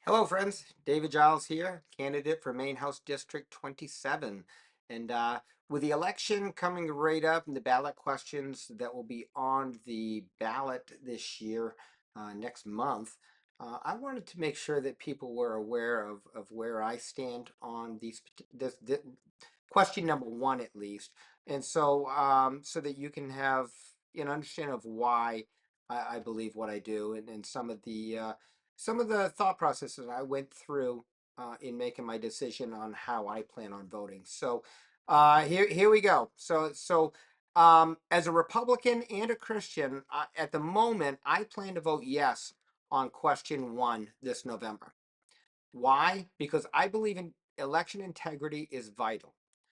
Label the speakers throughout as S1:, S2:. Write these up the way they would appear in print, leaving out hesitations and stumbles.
S1: Hello, friends. David Giles here, candidate for Maine House District 27. And with the election coming right up and the ballot questions that will be on the ballot this year, next month, I wanted to make sure that people were aware of where I stand on this question number one, at least. And so that you can have an understanding of why I believe what I do and some of the thought processes I went through in making my decision on how I plan on voting. So here we go. As a Republican and a Christian, at the moment, I plan to vote yes on question one this November. Why? Because I believe in election integrity is vital,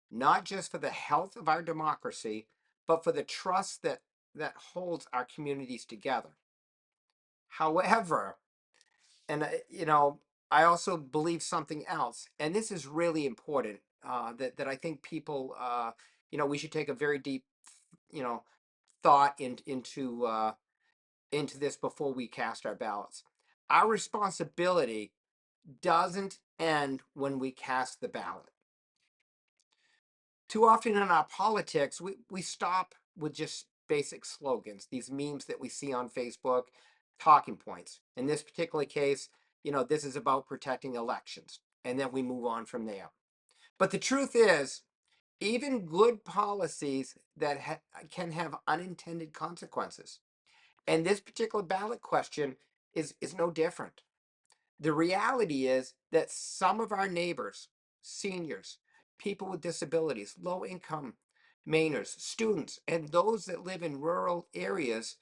S1: not just for the health of our democracy, but for the trust that holds our communities together. However, and I also believe something else, and this is really important. That I think people, we should take a very deep, you know, thought into this before we cast our ballots. Our responsibility doesn't end when we cast the ballot. Too often in our politics, we stop with just basic slogans, these memes that we see on Facebook, talking points. In this particular case, this is about protecting elections, and then we move on from there. But the truth is, even good policies that can have unintended consequences. And this particular ballot question is no different. The reality is that some of our neighbors, seniors, people with disabilities, low income Mainers, students, and those that live in rural areas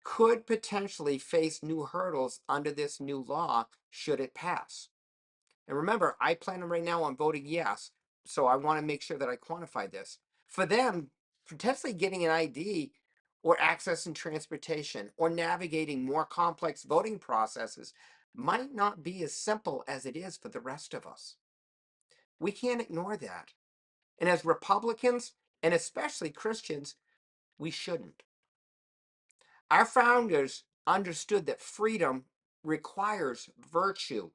S1: could potentially face new hurdles under this new law should it pass. And remember, I plan right now on voting yes, so I want to make sure that I quantify this. For them, potentially getting an ID or accessing transportation or navigating more complex voting processes might not be as simple as it is for the rest of us. We can't ignore that. And as Republicans, and especially Christians, we shouldn't. Our founders understood that freedom requires virtue.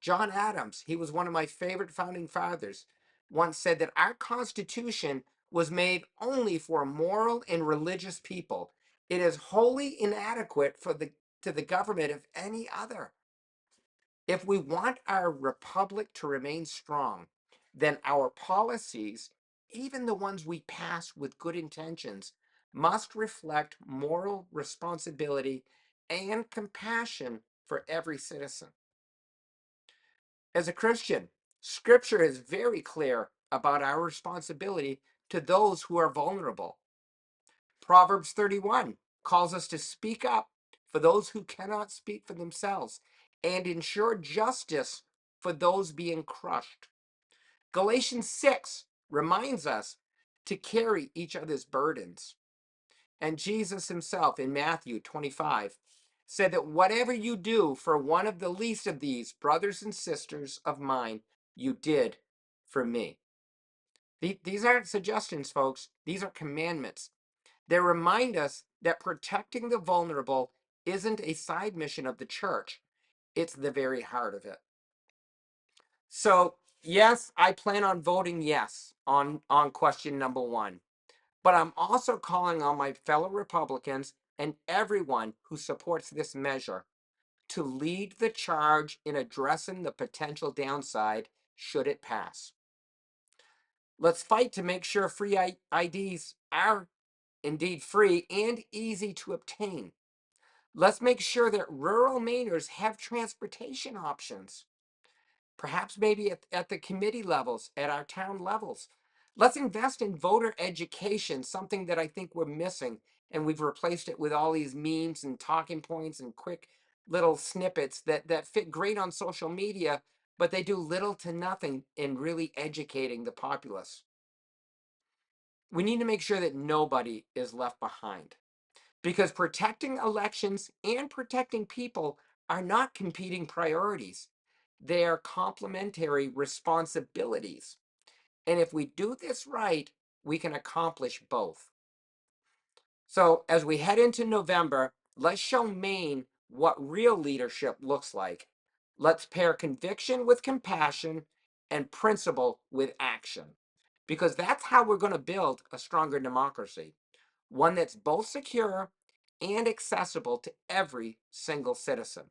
S1: John Adams, he was one of my favorite founding fathers, once said that our Constitution was made only for a moral and religious people. It is wholly inadequate to the government of any other. If we want our republic to remain strong, then our policies, even the ones we pass with good intentions, must reflect moral responsibility and compassion for every citizen. As a Christian, Scripture is very clear about our responsibility to those who are vulnerable. Proverbs 31 calls us to speak up for those who cannot speak for themselves and ensure justice for those being crushed. Galatians 6 reminds us to carry each other's burdens. And Jesus himself in Matthew 25 said that whatever you do for one of the least of these brothers and sisters of mine, you did for me. These aren't suggestions, folks. These are commandments. They remind us that protecting the vulnerable isn't a side mission of the church, it's the very heart of it. So, yes, I plan on voting yes on question number one. But I'm also calling on my fellow Republicans and everyone who supports this measure to lead the charge in addressing the potential downside should it pass. Let's fight to make sure free IDs are indeed free and easy to obtain. Let's make sure that rural Mainers have transportation options, perhaps maybe at the committee levels, at our town levels. Let's invest in voter education, something that I think we're missing, and we've replaced it with all these memes and talking points and quick little snippets that fit great on social media, but they do little to nothing in really educating the populace. We need to make sure that nobody is left behind because protecting elections and protecting people are not competing priorities. They are complementary responsibilities. And if we do this right, we can accomplish both. So as we head into November, let's show Maine what real leadership looks like. Let's pair conviction with compassion and principle with action, because that's how we're going to build a stronger democracy, one that's both secure and accessible to every single citizen.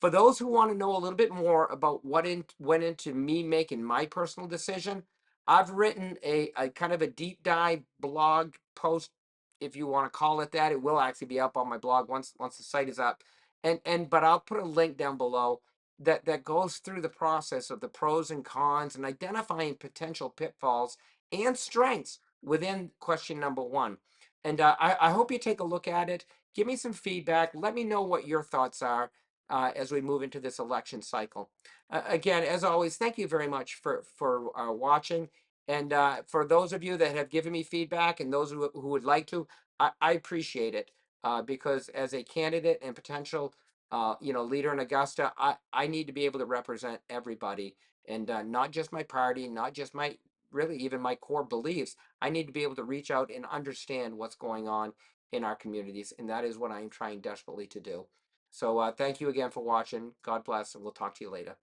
S1: For those who want to know a little bit more about went into me making my personal decision, I've written a kind of a deep dive blog post, if you want to call it that. It will actually be up on my blog once the site is up. And but I'll put a link down below that goes through the process of the pros and cons and identifying potential pitfalls and strengths within question number one. And I hope you take a look at it. Give me some feedback. Let me know what your thoughts are as we move into this election cycle. Again, as always, thank you very much for watching. And for those of you that have given me feedback and those who would like to, I appreciate it because as a candidate and potential leader in Augusta, I need to be able to represent everybody and not just my party, not just my really even my core beliefs. I need to be able to reach out and understand what's going on in our communities, and that is what I am trying desperately to do. So thank you again for watching. God bless, and we'll talk to you later.